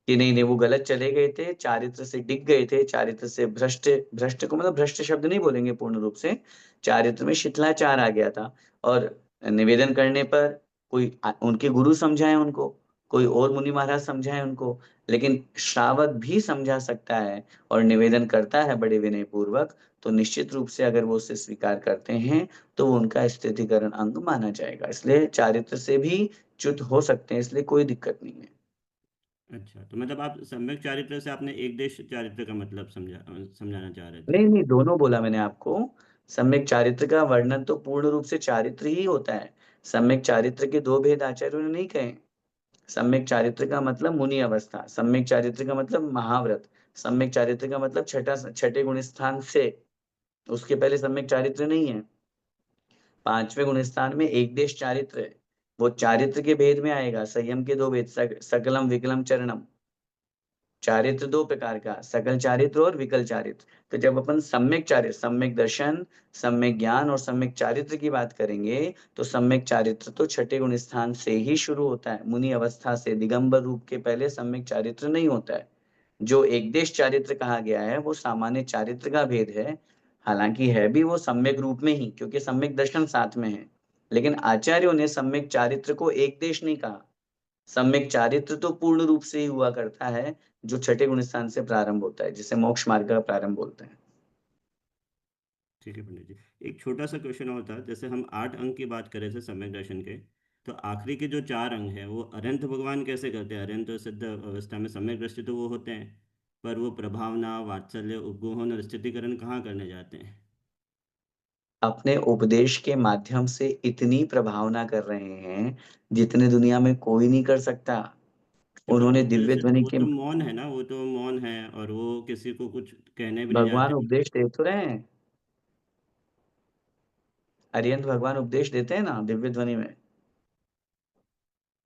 कि नहीं, नहीं, वो गलत चले गए थे, चारित्र से डिग गए थे, चारित्र से भ्रष्ट, भ्रष्ट को मतलब भ्रष्ट शब्द नहीं बोलेंगे पूर्ण रूप से, चारित्र में शिथिलाचार आ गया था। और निवेदन करने पर कोई उनके गुरु समझाएँ उनको, कोई और मुनि महाराज समझाएं उनको, लेकिन श्रावक भी समझा सकता है और निवेदन करता है बड़े विनय पूर्वक, तो निश्चित रूप से अगर वो उसे स्वीकार करते हैं तो वो उनका स्थितिकरण अंग माना जाएगा। इसलिए चारित्र से भी च्युत हो सकते हैं, इसलिए कोई दिक्कत नहीं है। अच्छा, तो मतलब आप सम्यक चारित्र से आपने एक देश चारित्र का मतलब समझाना चाह रहे थे? नहीं नहीं, दोनों बोला मैंने आपको। सम्यक चारित्र का वर्णन तो पूर्ण रूप से चारित्र ही होता है। सम्यक चारित्र के दो भेद आचार्यों ने नहीं कहे। सम्यक चारित्र का मतलब मुनि अवस्था, सम्यक चारित्र का मतलब महाव्रत, सम्यक चारित्र का मतलब छठे गुण स्थान से, उसके पहले सम्यक चारित्र नहीं है। पांचवें गुण स्थान में एक देश चारित्र है, वो चारित्र के भेद में आएगा। संयम के दो भेद, सकलम विकलम चरणम। चारित्र दो प्रकार का, सकल चारित्र और विकल चारित्र। तो जब अपन सम्यक चारित्र, सम्यक दर्शन, सम्यक ज्ञान और सम्यक चारित्र की बात करेंगे, तो सम्यक चारित्र तो छठे गुण स्थान से ही शुरू होता है, मुनि अवस्था से। दिगंबर रूप के पहले सम्यक चारित्र नहीं होता है। जो एक देश चारित्र कहा गया है वो सामान्य चारित्र का भेद है, हालांकि है भी वो सम्यक रूप में ही, क्योंकि सम्यक दर्शन साथ में है। लेकिन आचार्यों ने सम्यक चारित्र को एक देश नहीं कहा। सम्यक चारित्र तो पूर्ण रूप से ही हुआ करता है, जो छठे गुण स्थान से प्रारंभ होता है, जिसे मोक्ष मार्ग का प्रारंभ बोलते हैं। ठीक है पंडित जी। एक छोटा सा क्वेश्चन और था, जैसे हम 8 अंक की बात कर रहे थे सम्यक दर्शन के, तो आखिरी के जो 4 अंग हैं वो अरहंत भगवान कैसे करते हैं? अरहंत सिद्ध अवस्था में सम्यक दृष्टि तो वो होते हैं, पर वो प्रभावना, वात्सल्य, उपगोहन और स्थितिकरण कहाँ करने जाते हैं? अपने उपदेश के माध्यम से इतनी प्रभावना कर रहे हैं जितने दुनिया में कोई नहीं कर सकता। तो पर उन्होंने वो तो दिव्य जैसे ध्वनि वो के, तो मौन है ना, वो तो मौन है और वो किसी को कुछ कहने भी नहीं भगवान जाते। उपदेश दे तो रहे हैं, अरिहंत भगवान उपदेश देते हैं ना दिव्य ध्वनि में।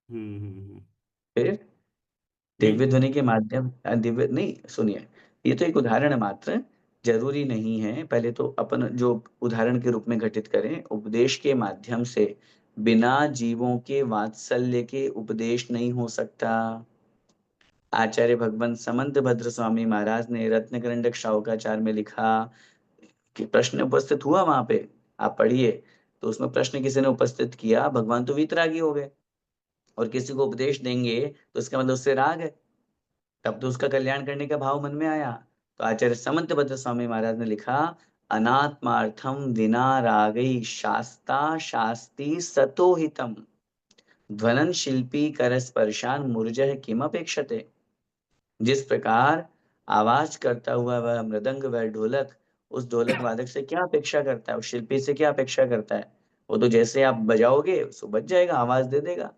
हम्म। फिर नहीं। दिव्य ध्वनि के माध्यम, दिव्य नहीं, सुनिए, ये तो एक उदाहरण है मात्र, जरूरी नहीं है। पहले तो अपन जो उदाहरण के रूप में घटित करें, उपदेश के माध्यम से बिना जीवों के वात्सल्य के उपदेश नहीं हो सकता। आचार्य भगवंत समंत भद्र स्वामी महाराज ने रत्नकरंडक शाहुकाचार में लिखा कि प्रश्न उपस्थित हुआ वहां पे, आप पढ़िए, तो उसमें प्रश्न किसी ने उपस्थित किया, भगवान तो वीतरागी हो गए, और किसी को उपदेश देंगे तो इसका मतलब उससे राग है, तब तो उसका कल्याण करने का भाव मन में आया। तो आचार्य समंत भद्र स्वामी महाराज ने लिखा, अनात्मार्थम विना रागई शास्ता शास्ति सतोहितम ध्वनन शिल्पी कर स्पर्शान मूर्जः किम अपेक्षते। जिस प्रकार आवाज करता हुआ वह मृदंग, वह ढोलक, उस ढोलक वादक से क्या अपेक्षा करता है, उस शिल्पी से क्या अपेक्षा करता है? वो तो जैसे आप बजाओगे सो बज जाएगा, आवाज दे देगा।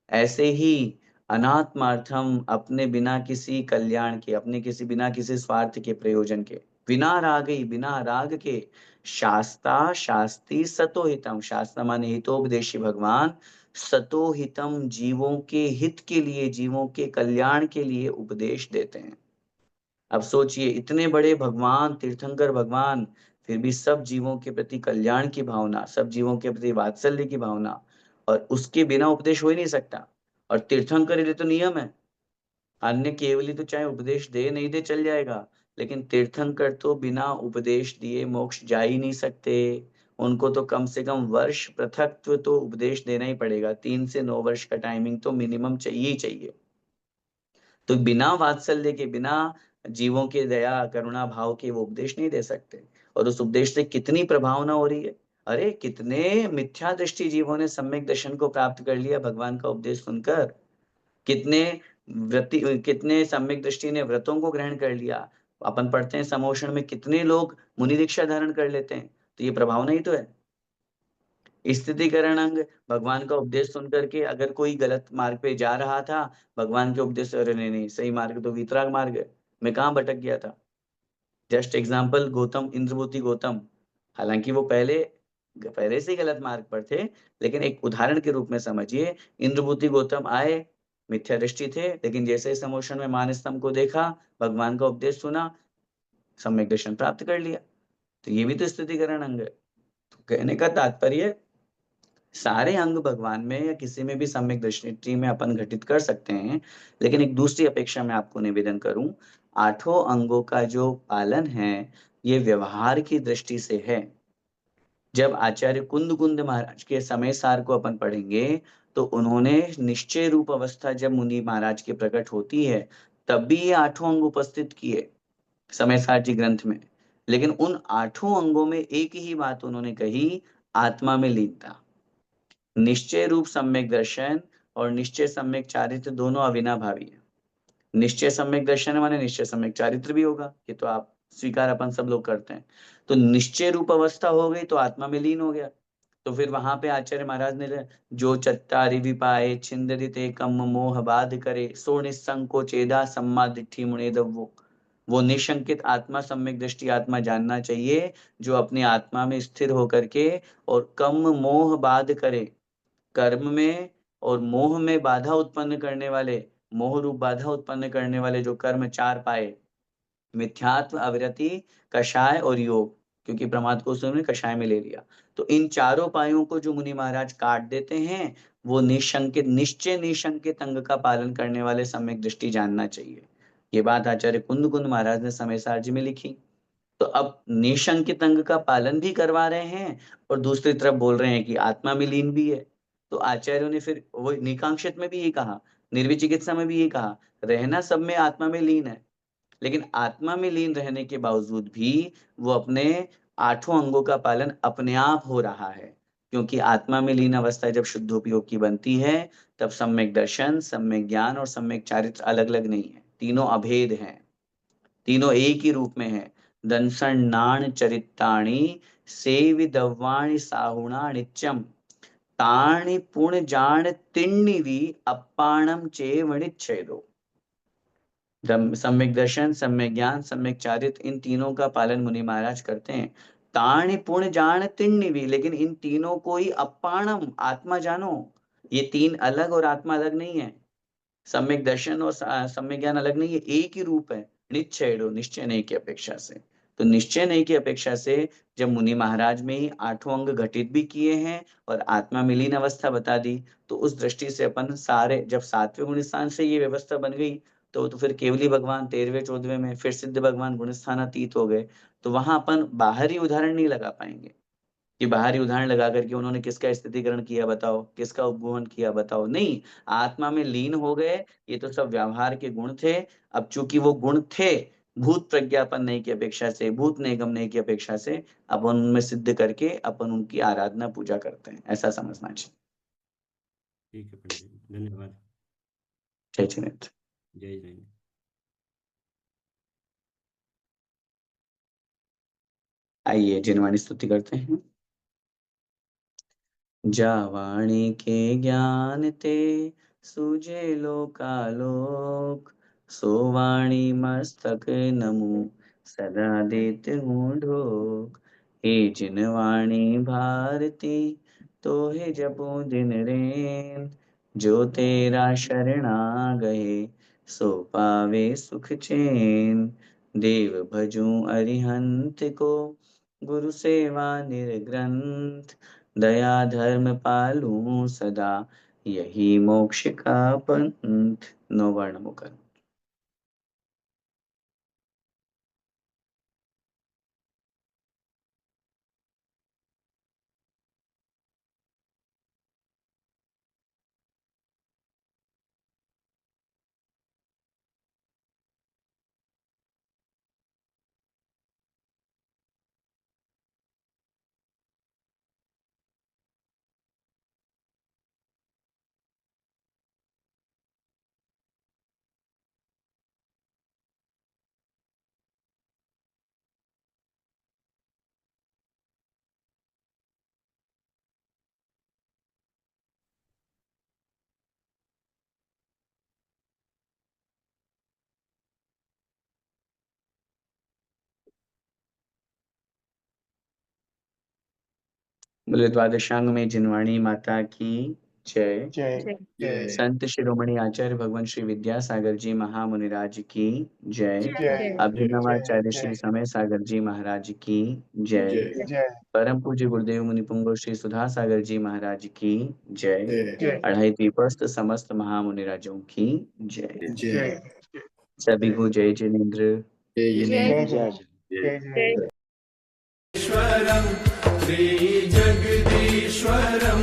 ऐसे ही अनात्मार्थम, अपने बिना किसी कल्याण के, अपने किसी बिना किसी स्वार्थ के प्रयोजन के, बिना रागी, बिना राग के, शास्ता शास्ति सतोहितम, शास्त्र माने हितोपदेशी भगवान, सतोहितम जीवों के हित के लिए, जीवों के कल्याण के लिए उपदेश देते हैं। अब सोचिए, इतने बड़े भगवान, तीर्थंकर भगवान, फिर भी सब जीवों के प्रति कल्याण की भावना, सब जीवों के प्रति वात्सल्य की भावना, और उसके बिना उपदेश हो ही नहीं सकता। और तीर्थंकर के लिए तो नियम है, अन्य केवली तो चाहे उपदेश दे नहीं दे चल जाएगा, लेकिन तीर्थंकर तो बिना उपदेश दिए मोक्ष जा ही नहीं सकते। उनको तो कम से कम वर्ष पृथक्त्व तो उपदेश देना ही पड़ेगा, 3 से 9 वर्ष का टाइमिंग तो मिनिमम चाहिए ही चाहिए। तो बिना वात्सल्य के, बिना जीवों के दया करुणा भाव के वो उपदेश नहीं दे सकते। और उस उपदेश से कितनी प्रभावना हो रही है। अरे कितने मिथ्या दृष्टि जीवों ने सम्यक दर्शन को प्राप्त कर लिया भगवान का उपदेश सुनकर। कितने व्रति, कितने सम्यक दृष्टि ने व्रतों को ग्रहण कर लिया। अपन पढ़ते हैं समोषण में कितने लोग मुनि दीक्षा धारण कर लेते हैं, तो ये प्रभावना ही तो है। स्थितिकरण अंग, भगवान का उपदेश सुन करके अगर कोई गलत मार्ग पे जा रहा था, भगवान के उपदेश से, अरे नहीं नहीं, सही मार्ग तो वीतराग मार्ग है, मैं कहाँ भटक गया था। जस्ट एग्जाम्पल, गौतम, इंद्रभूति गौतम, हालांकि वो पहले पहले से ही गलत मार्ग पर थे, लेकिन एक उदाहरण के रूप में समझिए, इंद्रभूति गौतम आए, मिथ्या दृष्टि थे, लेकिन जैसे ही समोषण में मान स्तंभ को देखा, भगवान का उपदेश सुना, सम्यक दर्शन प्राप्त कर लिया। तो ये भी तो स्थितिकरण अंग है। तो कहने का तात्पर्य, सारे अंग भगवान में या किसी में भी सम्यक दृष्टि में अपन घटित कर सकते हैं, लेकिन एक दूसरी अपेक्षा मैं आपको निवेदन करूं, 8 अंगों का जो पालन है ये व्यवहार की दृष्टि से है। जब आचार्य कुंद कुंद महाराज के समय सार को अपन पढ़ेंगे, तो उन्होंने निश्चय रूप अवस्था जब मुनि महाराज के प्रकट होती है तब भी ये 8 अंग उपस्थित किए समय सारजी ग्रंथ में, लेकिन उन 8 अंगों में एक ही बात उन्होंने कही, आत्मा में लीनता। निश्चय रूप सम्यक दर्शन और निश्चय सम्यक चारित्र दोनों अविनाभावी है। निश्चय सम्यक दर्शन माने निश्चय सम्यक चारित्र भी होगा, ये तो आप स्वीकार अपन सब लोग करते हैं। तो निश्चय रूप अवस्था हो गई तो आत्मा में लीन हो गया। तो फिर वहां पे आचार्य महाराज ने जो चत्तारि विपाए छिंदरिते कम मोह बाध करे सो निसंको चेदा सम्मा दिट्ठी मुनेदव्वो। वो निशंकित आत्मा सम्यक दृष्टि आत्मा जानना चाहिए जो अपनी आत्मा में स्थिर होकर के और कम मोह बाध करे, कर्म में और मोह में बाधा उत्पन्न करने वाले, मोह रूप बाधा उत्पन्न करने वाले जो कर्म 4 पाए, मिथ्यात्व, अविरति, कषाय और योग, क्योंकि प्रमाद को उसने कषाय में ले लिया। तो इन चारों पायों को जो मुनि महाराज काट देते हैं, वो निशंकित निश्चय निशंकित अंग का पालन करने वाले सम्यक दृष्टि जानना चाहिए। ये बात आचार्य कुंद महाराज ने समय सारजी में लिखी। तो अब निशंकित अंग का पालन भी करवा रहे हैं और दूसरी तरफ बोल रहे हैं कि आत्मा में लीन भी है। तो आचार्यों ने फिर वो निकांक्षित में भी ये कहा, निर्विचिकित्सा में भी ये कहा, रहना सब में आत्मा में लीन है, लेकिन आत्मा में लीन रहने के बावजूद भी वो अपने 8 अंगों का पालन अपने आप हो रहा है, क्योंकि आत्मा में लीन अवस्था जब शुद्धोपयोग की बनती है तब सम्यक दर्शन, सम्यक ज्ञान और सम्यक चारित्र अलग अलग नहीं है, तीनों अभेद हैं, तीनों एक ही रूप में है। दंसन्नाण चरिताणी सेविदव्वाणि साहुणा नित्यम ताणि पुण्य जान तिन्निवि अप्पाणम चेव निच्छेदो। सम्यक दर्शन, सम्यक ज्ञान, सम्यक चारित्र, इन तीनों का पालन मुनि महाराज करते हैं। ताणि पुण्य जान तिन्निवि, लेकिन इन तीनों को ही अप्पाणम आत्मा जानो। ये तीन अलग और आत्मा अलग नहीं है। सम्यक दर्शन और सम्यक ज्ञान अलग नहीं है, एक ही रूप है। निश्चय निश्चय नहीं की अपेक्षा से, तो निश्चय नहीं की अपेक्षा से जब मुनि महाराज में ही 8 अंग घटित भी किए हैं और आत्मा मिलीन अवस्था बता दी, तो उस दृष्टि से अपन सारे जब 7वें गुण स्थान से ये व्यवस्था बन गई तो फिर केवली भगवान 13वें 14वें में, फिर सिद्ध भगवान गुण स्थानातीत हो गए, तो वहां अपन बाहरी उदाहरण नहीं लगा पाएंगे कि बाहरी उदाहरण लगा करके उन्होंने किसका स्थितिकरण किया बताओ, किसका उपगमन किया बताओ, नहीं, आत्मा में लीन हो गए। ये तो सब व्यवहार के गुण थे। अब चूंकि वो गुण थे भूत प्रज्ञापन नहीं की अपेक्षा से, भूत निगम नहीं की अपेक्षा से, अपन उनमें सिद्ध करके अपन उनकी आराधना पूजा करते हैं, ऐसा समझना चाहिए। ठीक है पंडित जी, धन्यवाद। जय जिनेन्द्र। जय जिनेन्द्र। आइए जिनवाणी स्तुति करते हैं। जावाणी के ज्ञान ते सूझे लोकालोक, सोवाणी मस्तक नमु सदा देत हूँ ढोक। हे जिनवाणी भारती तो हे जपो दिन रेन, जो तेरा शरणा गए सो पावे सुख चैन। देव भजूं अरिहंत को गुरु सेवा निर्ग्रंथ, दया धर्म पालूं सदा यही मोक्ष का पंथ। 9 वर्ण मुकर। बोले द्वादशांग में जिनवाणी माता की जय। जय जय संत शिरोमणि आचार्य भगवान श्री विद्यासागर जी महामुनिराज की जय। जय अभिनवाचार्य जय श्री समय सागर जी महाराज की जय। जय परम पूज्य गुरुदेव मुनि पुंगव श्री सुधा सागर जी महाराज की जय। जय अढ़ाई दीपस्थ समस्त महामुनिराजों की जय। जय सभी को जय जिनेन्द्र। जय जय जय जय जय ईश्वरं श्री जगदीश्वरं